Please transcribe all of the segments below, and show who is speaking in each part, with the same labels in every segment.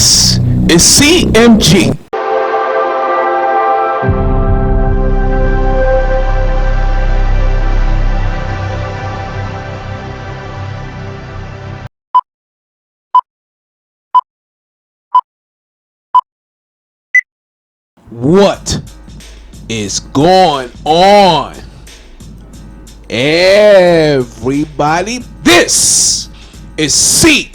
Speaker 1: This is CMG. What is going on, everybody? This is CMG,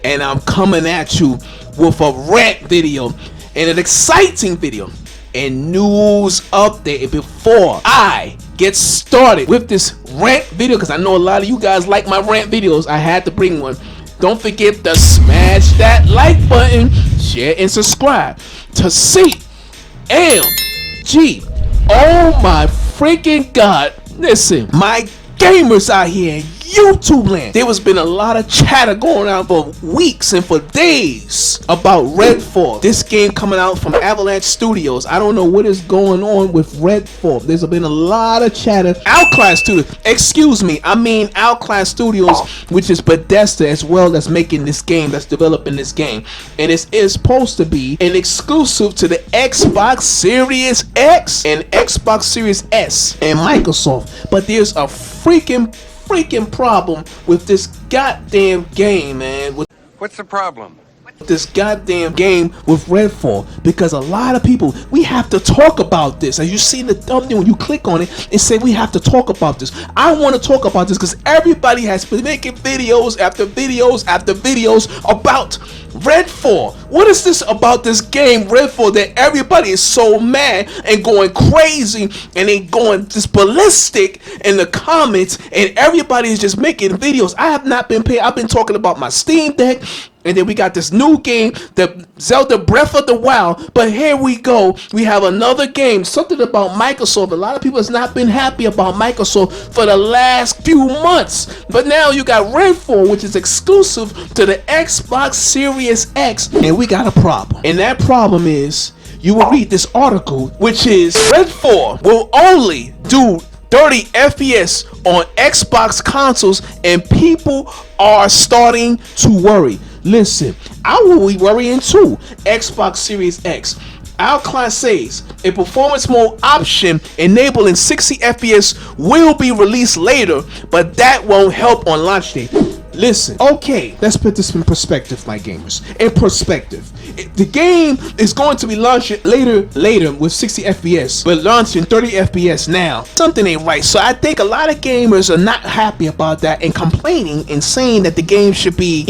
Speaker 1: and I'm coming at you with a rant video and an exciting video and news update. Before I get started with this rant video, because I know a lot of you guys like my rant videos, I had to bring one. Don't forget to smash that like button, share and subscribe to CMG. Oh my freaking God. Listen, my gamers out here in YouTube land, there has been a lot of chatter going on for weeks and for days about Redfall, this game coming out from Avalanche Studios. I don't know what is going on with Redfall. There's been a lot of chatter. Outclass Studios, excuse me, I mean Outclass Studios, which is Bethesda as well, as making this game, that's developing this game, and it is supposed to be an exclusive to the Xbox Series X and Xbox Series S and Microsoft. But there's a freaking problem with this goddamn game, man.
Speaker 2: What's the problem?
Speaker 1: This goddamn game with Redfall, because a lot of people, we have to talk about this. As you see in the thumbnail, when you click on it, it said we have to talk about this. I want to talk about this because everybody has been making videos after videos after videos about Redfall. What is this about this game Redfall that everybody is so mad and going crazy and they going just ballistic in the comments, and everybody is just making videos? I have not been paid. I've been talking about my Steam Deck, and then we got this new game, the Zelda Breath of the Wild. But here we go. We have another game, something about Microsoft. A lot of people has not been happy about Microsoft for the last few months. But now you got Redfall, which is exclusive to the Xbox Series X. And we got a problem. And that problem is, you will read this article, which is Redfall will only do 30 FPS on Xbox consoles, and people are starting to worry. Listen, I will be worrying too. Xbox Series X. Outclass says a performance mode option enabling 60 FPS will be released later, but that won't help on launch day. Listen, okay, let's put this in perspective, my gamers. In perspective, the game is going to be launching later with 60 FPS, but launching 30 FPS now. Something ain't right. So I think a lot of gamers are not happy about that and complaining and saying that the game should be,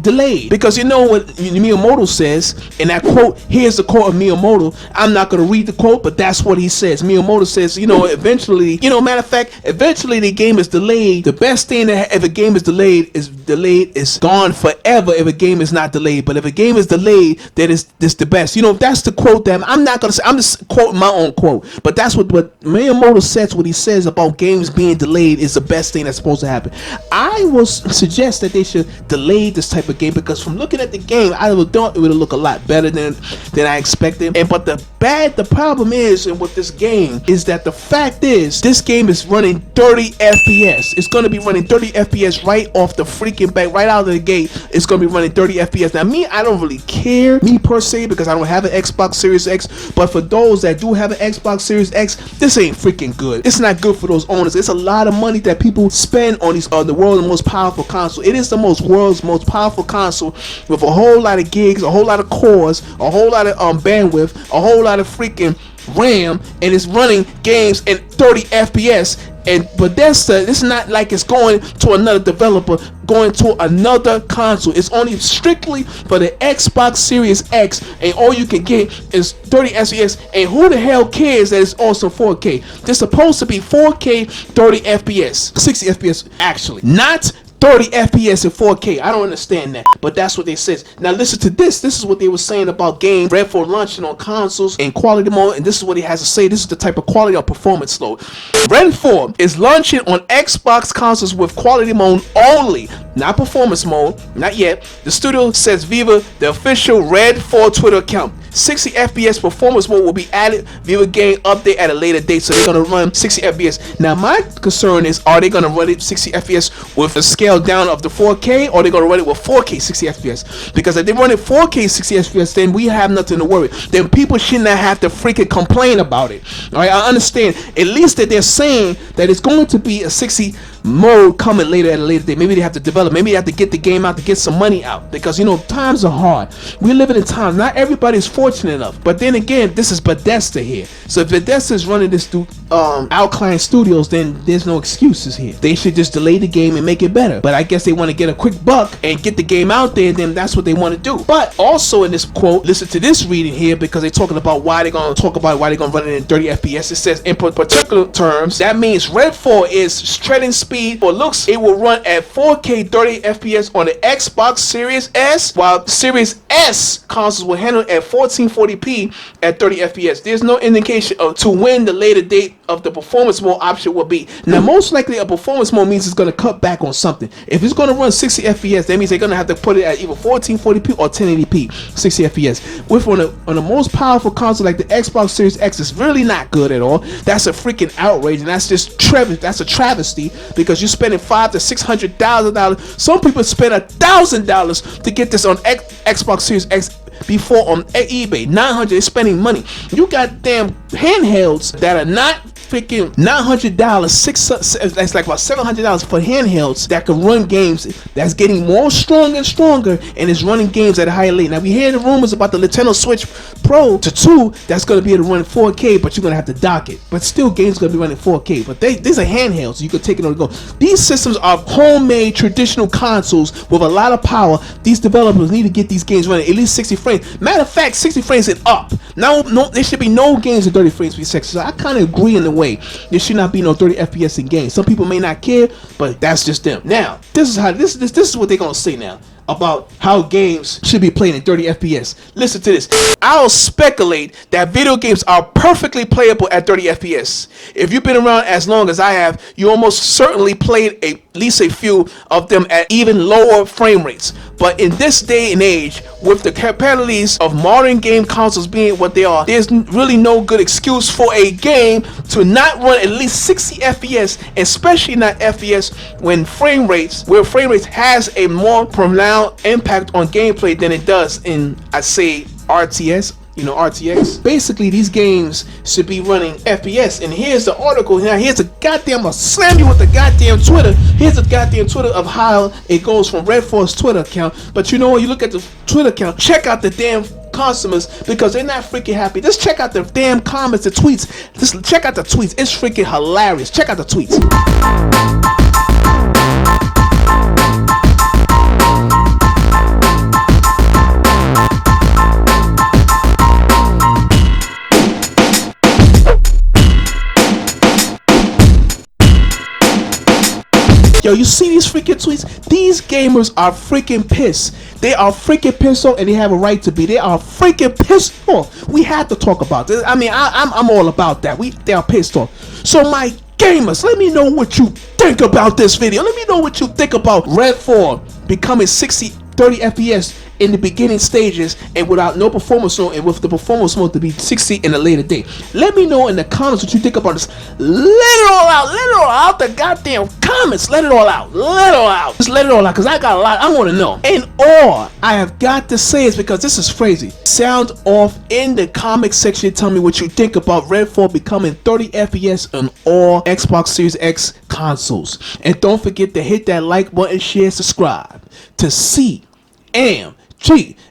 Speaker 1: delayed. Because you know what Miyamoto says, and that quote, here's the quote of Miyamoto. I'm not going to read the quote, but that's what he says. Miyamoto says, eventually, matter of fact, eventually the game is delayed. The best thing that if a game is delayed is gone forever if a game is not delayed. But if a game is delayed, then it's the best. That's the quote that I'm not going to say. I'm just quoting my own quote. But that's what Miyamoto says. What he says about games being delayed is the best thing that's supposed to happen. I will suggest that they should delay this type of game, because from looking at the game, I thought it would look a lot better than I expected. But the problem is, and with this game, is that the fact is this game is running 30 FPS. It's going to be running 30 FPS right off the freaking back, right out of the gate. It's going to be running 30 FPS. Now, I don't really care, me per se, because I don't have an Xbox Series X. But for those that do have an Xbox Series X, this ain't freaking good. It's not good for those owners. It's a lot of money that people spend on the world's most powerful console. It is the world's most powerful console with a whole lot of gigs, a whole lot of cores, a whole lot of bandwidth, a whole lot of freaking RAM, and it's running games in 30 FPS. And Bethesda, it's not like it's going to another developer, going to another console. It's only strictly for the Xbox Series X, and all you can get is 30 FPS. And who the hell cares that it's also 4K? They're supposed to be 4K, 30 FPS, 60 FPS actually, not 30 FPS and 4K. I don't understand that, but that's what they says. Now listen to this. This is what they were saying about game Redfall launching on consoles in quality mode, and this is what he has to say. This is the type of quality or performance load. Redfall is launching on Xbox consoles with quality mode only, not performance mode, not yet. The studio says Viva, the official Redfall Twitter account. 60 FPS performance mode will be added via game update at a later date. So they're gonna run 60 FPS. Now my concern is, are they gonna run it 60 FPS with a scale down of the 4K, or they gonna run it with 4K 60 FPS? Because if they run it 4K 60 FPS, then we have nothing to worry. Then people should not have to freaking complain about it. All right, I understand. At least that they're saying that it's going to be a 60 mode coming later at a later date. Maybe they have to develop, maybe they have to get the game out to get some money out, because you know times are hard. We're living in times not everybody's fortunate enough. But then again, this is Bethesda here, so if Bethesda is running this through Alkaline Studios, then there's no excuses here. They should just delay the game and make it better. But I guess they want to get a quick buck and get the game out there, and then that's what they want to do. But also in this quote, listen to this reading here, because they're talking about why they're going to talk about why they're going to run it in 30 FPS. It says, in particular terms, that means Redfall is treading speed. For looks, it will run at 4K 30 FPS on the Xbox Series S, while Series S consoles will handle it at 1440p at 30 FPS. There's no indication of to when the later date of the performance mode option will be. Now, most likely a performance mode means it's going to cut back on something. If it's going to run 60 FPS, that means they're going to have to put it at either 1440p or 1080p 60 FPS. With on the most powerful console like the Xbox Series X, it's really not good at all. That's a freaking outrage, and that's just that's a travesty, because you're spending $500,000 to $600,000. Some people spend $1,000 to get this on Xbox Series X before on eBay. $900, they're spending money. You got damn handhelds that are not freaking $900, that's like about $700 for handhelds that can run games that's getting more stronger and stronger, and is running games at a higher rate. Now we hear the rumors about the Nintendo Switch Pro to 2 that's going to be able to run 4K, but you're going to have to dock it. But still, games going to be running 4K. But these are handhelds, so you can take it on the go. These systems are homemade traditional consoles with a lot of power. These developers need to get these games running at least 60 frames. Matter of fact, 60 frames and up. Now, there should be no games at 30 frames per second. So I kind of agree in the way there should not be no 30 FPS in games. Some people may not care, but that's just them. Now, this is what they're gonna say now about how games should be played in 30 FPS. Listen to this. I'll speculate that video games are perfectly playable at 30 FPS. If you've been around as long as I have, you almost certainly played at least a few of them at even lower frame rates. But in this day and age, with the capabilities of modern game consoles being what they are, there's really no good excuse for a game to not run at least 60 FPS, especially not FPS where frame rates has a more pronounced impact on gameplay than it does in, I say, RTS. You know, RTX. Basically, these games should be running FPS. And here's the article. Now, here's a goddamn, I'll slam you with the goddamn Twitter. Here's a goddamn Twitter of how it goes from Redfall's Twitter account. But you know what? You look at the Twitter account, check out the damn customers, because they're not freaking happy. Just check out the damn comments, the tweets. Just check out the tweets. It's freaking hilarious. Check out the tweets. Yo, you see these freaking tweets? These gamers are freaking pissed. They are freaking pissed off, and they have a right to be. They are freaking pissed off. We have to talk about this. I mean, I'm all about that. They are pissed off. So my gamers, let me know what you think about this video. Let me know what you think about Redfall becoming 30 FPS in the beginning stages, and without no performance mode, and with the performance mode to be 60 in a later date. Let me know in the comments what you think about this. Let it all out. Let it all out. The goddamn comments. Let it all out. Let it all out. Just let it all out, because I got a lot I want to know. And all I have got to say is, because this is crazy, sound off in the comment section. Tell me what you think about Redfall becoming 30 FPS on all Xbox Series X consoles. And don't forget to hit that like button, share, subscribe to CMG,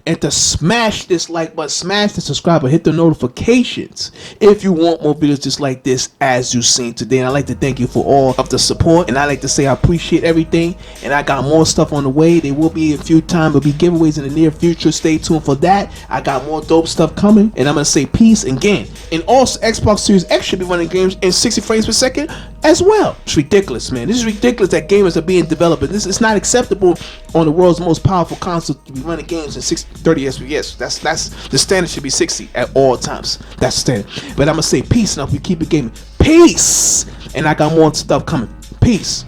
Speaker 1: and to smash this like button, smash the subscribe button, hit the notifications if you want more videos just like this as you've seen today. And I'd like to thank you for all of the support, and I like to say I appreciate everything, and I got more stuff on the way. There will be a few times, there'll be giveaways in the near future. Stay tuned for that. I got more dope stuff coming, and I'm gonna say peace again. And also, Xbox Series X should be running games in 60 frames per second as well. It's ridiculous, man. This is ridiculous that gamers are being developed. This is not acceptable on the world's most powerful console to be running games in 30 FPS. That's the standard. Should be 60 at all times. That's the standard. But I'm gonna say peace now. If we keep it gaming, peace. And I got more stuff coming. Peace.